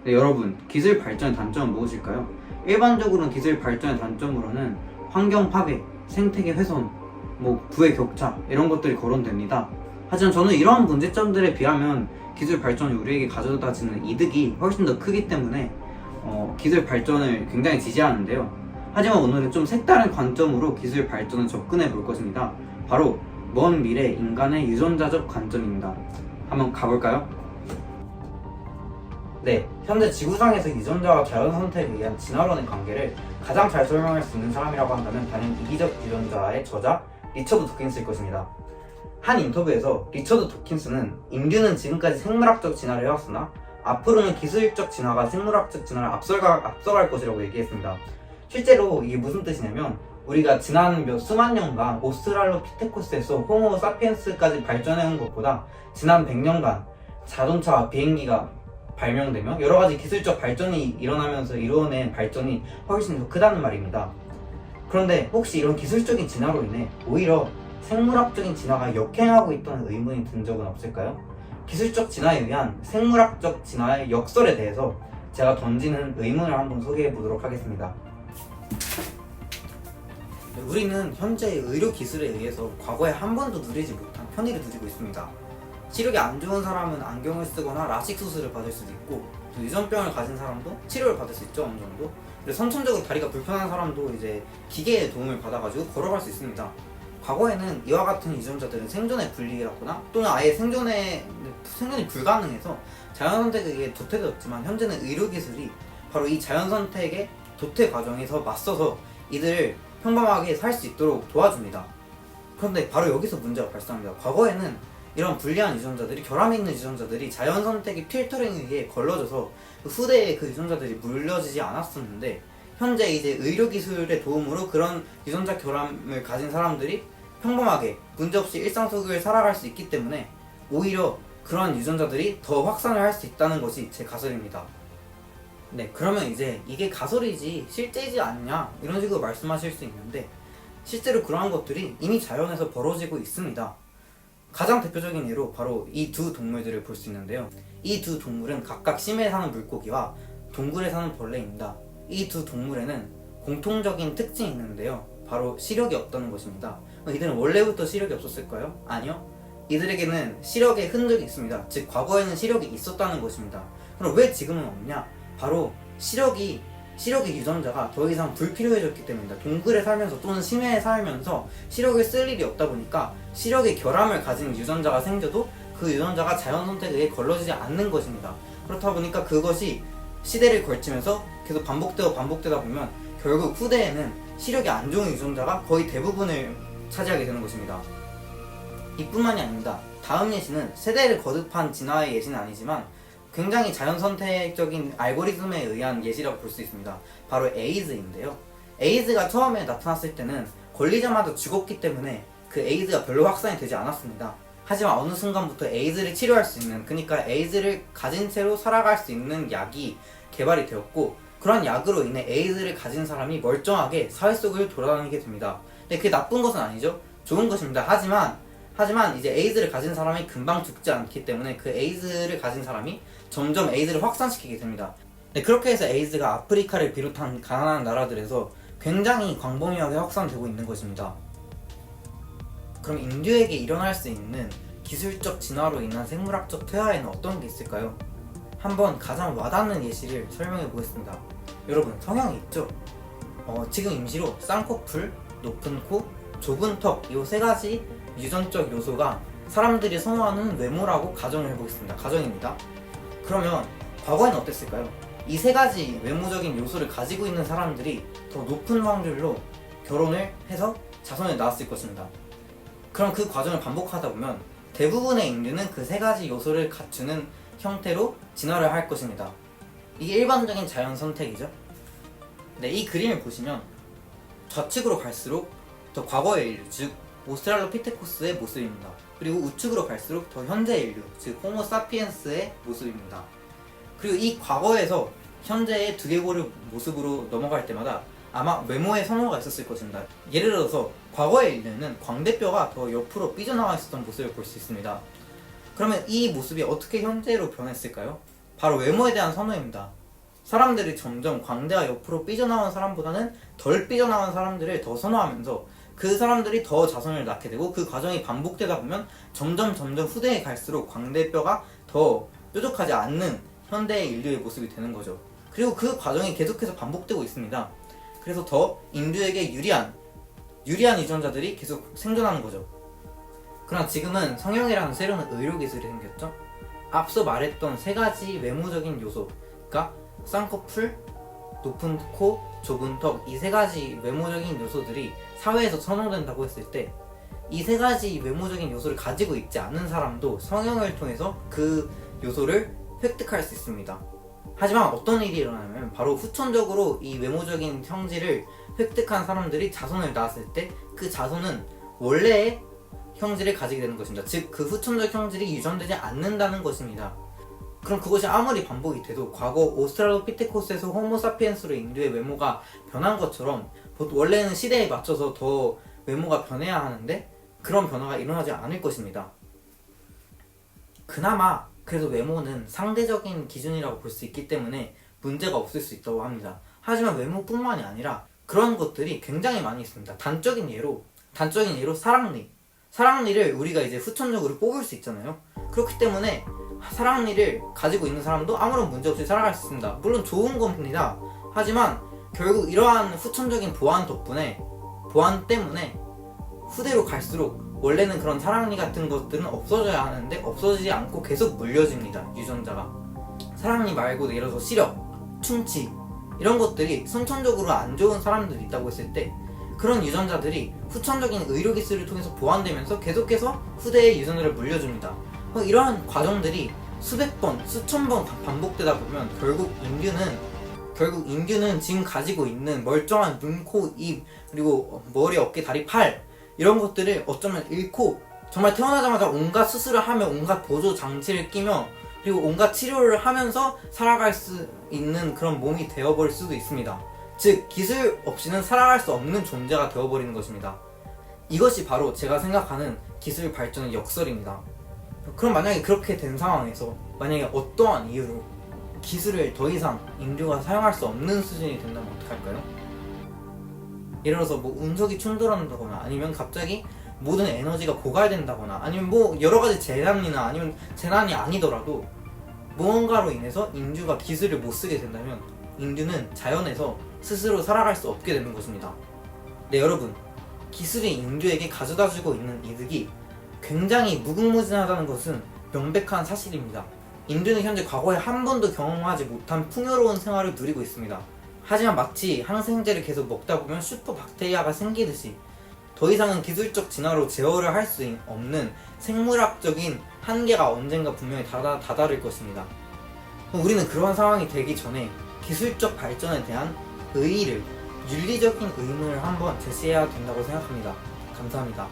네, 여러분, 기술 발전의 단점은 무엇일까요? 일반적으로는 기술 발전의 단점으로는 환경 파괴, 생태계 훼손, 부의 격차 이런 것들이 거론됩니다. 하지만 저는 이러한 문제점들에 비하면 기술 발전이 우리에게 가져다 주는 이득이 훨씬 더 크기 때문에 기술 발전을 굉장히 지지하는데요. 하지만 오늘은 좀 색다른 관점으로 기술 발전을 접근해 볼 것입니다. 바로 먼 미래 인간의 유전자적 관점입니다. 한번 가볼까요? 네, 현재 지구상에서 유전자와 자연 선택에 의한 진화론의 관계를 가장 잘 설명할 수 있는 사람이라고 한다면 단연 이기적 유전자의 저자 리처드 도킨스일 것입니다. 한 인터뷰에서 리처드 도킨스는 인류는 지금까지 생물학적 진화를 해왔으나 앞으로는 기술적 진화가 생물학적 진화를 앞서갈 것이라고 얘기했습니다. 실제로 이게 무슨 뜻이냐면 우리가 지난 몇 수만 년간 오스트랄로피테쿠스에서 호모 사피엔스까지 발전해온 것보다 지난 100년간 자동차와 비행기가 발명되며 여러가지 기술적 발전이 일어나면서 이루어낸 발전이 훨씬 더 크다는 말입니다. 그런데 혹시 이런 기술적인 진화로 인해 오히려 생물학적인 진화가 역행하고 있다는 의문이 든 적은 없을까요? 기술적 진화에 의한 생물학적 진화의 역설에 대해서 제가 던지는 의문을 한번 소개해 보도록 하겠습니다. 우리는 현재 의료 기술에 의해서 과거에 한 번도 누리지 못한 편의를 누리고 있습니다. 시력이 안 좋은 사람은 안경을 쓰거나 라식 수술을 받을 수도 있고, 또 유전병을 가진 사람도 치료를 받을 수 있죠, 어느 정도. 그리고 선천적으로 다리가 불편한 사람도 이제 기계의 도움을 받아가지고 걸어갈 수 있습니다. 과거에는 이와 같은 유전자들은 생존에 불리하거나 또는 아예 생존이 불가능해서 자연선택에 의해 도태되었지만, 현재는 의료기술이 바로 이 자연선택의 도태 과정에서 맞서서 이들을 평범하게 살 수 있도록 도와줍니다. 그런데 바로 여기서 문제가 발생합니다. 과거에는 이런 불리한 유전자들이, 결함이 있는 유전자들이 자연선택의 필터링에 의해 걸러져서 후대에 그 유전자들이 물려지지 않았었는데, 현재 이제 의료기술의 도움으로 그런 유전자 결함을 가진 사람들이 평범하게 문제없이 일상 속을 살아갈 수 있기 때문에 오히려 그런 유전자들이 더 확산을 할 수 있다는 것이 제 가설입니다. 네, 그러면 이제 이게 가설이지 실제이지 않냐 이런 식으로 말씀하실 수 있는데, 실제로 그러한 것들이 이미 자연에서 벌어지고 있습니다. 가장 대표적인 예로 바로 이 두 동물들을 볼 수 있는데요. 이 두 동물은 각각 심해에 사는 물고기와 동굴에 사는 벌레입니다. 이 두 동물에는 공통적인 특징이 있는데요. 바로 시력이 없다는 것입니다. 이들은 원래부터 시력이 없었을까요? 아니요. 이들에게는 시력의 흔적이 있습니다. 즉 과거에는 시력이 있었다는 것입니다. 그럼 왜 지금은 없냐? 바로 시력의 유전자가 더 이상 불필요해졌기 때문입니다. 동굴에 살면서 또는 심해에 살면서 시력을 쓸 일이 없다 보니까 시력의 결함을 가진 유전자가 생겨도 그 유전자가 자연선택에 의해 걸러지지 않는 것입니다. 그렇다 보니까 그것이 시대를 걸치면서 계속 반복되다 보면 결국 후대에는 시력이 안 좋은 유전자가 거의 대부분을 차지하게 되는 것입니다. 이뿐만이 아닙니다. 다음 예시는 세대를 거듭한 진화의 예시는 아니지만 굉장히 자연선택적인 알고리즘에 의한 예시라고 볼 수 있습니다. 바로 에이즈인데요. 에이즈가 처음에 나타났을 때는 걸리자마자 죽었기 때문에 그 에이즈가 별로 확산이 되지 않았습니다. 하지만 어느 순간부터 에이즈를 치료할 수 있는, 그러니까 에이즈를 가진 채로 살아갈 수 있는 약이 개발이 되었고, 그런 약으로 인해 에이즈를 가진 사람이 멀쩡하게 사회 속을 돌아다니게 됩니다. 근데 그게 나쁜 것은 아니죠. 좋은 것입니다. 하지만 이제 에이즈를 가진 사람이 금방 죽지 않기 때문에 그 에이즈를 가진 사람이 점점 에이즈를 확산시키게 됩니다. 네, 그렇게 해서 에이즈가 아프리카를 비롯한 가난한 나라들에서 굉장히 광범위하게 확산되고 있는 것입니다. 그럼 인류에게 일어날 수 있는 기술적 진화로 인한 생물학적 퇴화에는 어떤 게 있을까요? 한번 가장 와닿는 예시를 설명해 보겠습니다. 여러분, 성형이 있죠? 지금 임시로 쌍꺼풀, 높은 코, 좁은 턱, 이 세 가지 유전적 요소가 사람들이 선호하는 외모라고 가정을 해보겠습니다. 가정입니다. 그러면 과거에는 어땠을까요? 이 세 가지 외모적인 요소를 가지고 있는 사람들이 더 높은 확률로 결혼을 해서 자손을 낳았을 것입니다. 그럼 그 과정을 반복하다 보면 대부분의 인류는 그 세 가지 요소를 갖추는 형태로 진화를 할 것입니다. 이게 일반적인 자연 선택이죠. 네, 이 그림을 보시면 좌측으로 갈수록 더 과거의 인류, 즉 오스트랄로피테쿠스의 모습입니다. 그리고 우측으로 갈수록 더 현재의 인류, 즉 호모 사피엔스의 모습입니다. 그리고 이 과거에서 현재의 두개골의 모습으로 넘어갈 때마다 아마 외모의 선호가 있었을 것입니다. 예를 들어서 과거의 인류는 광대뼈가 더 옆으로 삐져나와 있었던 모습을 볼 수 있습니다. 그러면 이 모습이 어떻게 현재로 변했을까요? 바로 외모에 대한 선호입니다. 사람들이 점점 광대와 옆으로 삐져나온 사람보다는 덜 삐져나온 사람들을 더 선호하면서 그 사람들이 더 자손을 낳게 되고 그 과정이 반복되다 보면 점점 후대에 갈수록 광대뼈가 더 뾰족하지 않는 현대의 인류의 모습이 되는 거죠. 그리고 그 과정이 계속해서 반복되고 있습니다. 그래서 더 인류에게 유리한 유전자들이 계속 생존하는 거죠. 그러나 지금은 성형이라는 새로운 의료기술이 생겼죠. 앞서 말했던 세 가지 외모적인 요소, 그러니까 쌍꺼풀, 높은 코, 좁은 턱, 이 세 가지 외모적인 요소들이 사회에서 선호된다고 했을 때 이 세 가지 외모적인 요소를 가지고 있지 않은 사람도 성형을 통해서 그 요소를 획득할 수 있습니다. 하지만 어떤 일이 일어나냐면 바로 후천적으로 이 외모적인 형질을 획득한 사람들이 자손을 낳았을 때 그 자손은 원래의 형질을 가지게 되는 것입니다. 즉 그 후천적 형질이 유전되지 않는다는 것입니다. 그럼 그것이 아무리 반복이 돼도 과거 오스트랄로피테쿠스에서 호모사피엔스로 인류의 외모가 변한 것처럼 원래는 시대에 맞춰서 더 외모가 변해야 하는데 그런 변화가 일어나지 않을 것입니다. 그나마 그래도 외모는 상대적인 기준이라고 볼 수 있기 때문에 문제가 없을 수 있다고 합니다. 하지만 외모뿐만이 아니라 그런 것들이 굉장히 많이 있습니다. 단적인 예로 사랑니를 우리가 이제 후천적으로 뽑을 수 있잖아요. 그렇기 때문에 사랑니를 가지고 있는 사람도 아무런 문제 없이 살아갈 수 있습니다. 물론 좋은 겁니다. 하지만 결국 이러한 후천적인 보완 때문에 후대로 갈수록 원래는 그런 사랑니 같은 것들은 없어져야 하는데 없어지지 않고 계속 물려집니다. 유전자가. 사랑니 말고도 예를 들어서 시력, 충치 이런 것들이 선천적으로 안 좋은 사람들이 있다고 했을 때 그런 유전자들이 후천적인 의료기술을 통해서 보완되면서 계속해서 후대의 유전자를 물려줍니다. 이러한 과정들이 수백 번, 수천 번 반복되다 보면 결국 인류는 지금 가지고 있는 멀쩡한 눈, 코, 입, 그리고 머리, 어깨, 다리, 팔 이런 것들을 어쩌면 잃고 정말 태어나자마자 온갖 수술을 하며 온갖 보조 장치를 끼며 그리고 온갖 치료를 하면서 살아갈 수 있는 그런 몸이 되어버릴 수도 있습니다. 즉 기술 없이는 살아갈 수 없는 존재가 되어버리는 것입니다. 이것이 바로 제가 생각하는 기술 발전의 역설입니다. 그럼 만약에 그렇게 된 상황에서 만약에 어떠한 이유로 기술을 더 이상 인류가 사용할 수 없는 수준이 된다면 어떡할까요? 예를 들어서 뭐 운석이 충돌한다거나 아니면 갑자기 모든 에너지가 고갈된다거나 아니면 뭐 여러가지 재난이나 아니면 재난이 아니더라도 무언가로 인해서 인류가 기술을 못 쓰게 된다면 인류는 자연에서 스스로 살아갈 수 없게 되는 것입니다. 네, 여러분, 기술이 인류에게 가져다주고 있는 이득이 굉장히 무궁무진하다는 것은 명백한 사실입니다. 인류는 현재 과거에 한 번도 경험하지 못한 풍요로운 생활을 누리고 있습니다. 하지만 마치 항생제를 계속 먹다 보면 슈퍼박테리아가 생기듯이 더 이상은 기술적 진화로 제어를 할 수 없는 생물학적인 한계가 언젠가 분명히 다다를 것입니다. 우리는 그러한 상황이 되기 전에 기술적 발전에 대한 의의를, 윤리적인 의문을 한번 제시해야 된다고 생각합니다. 감사합니다.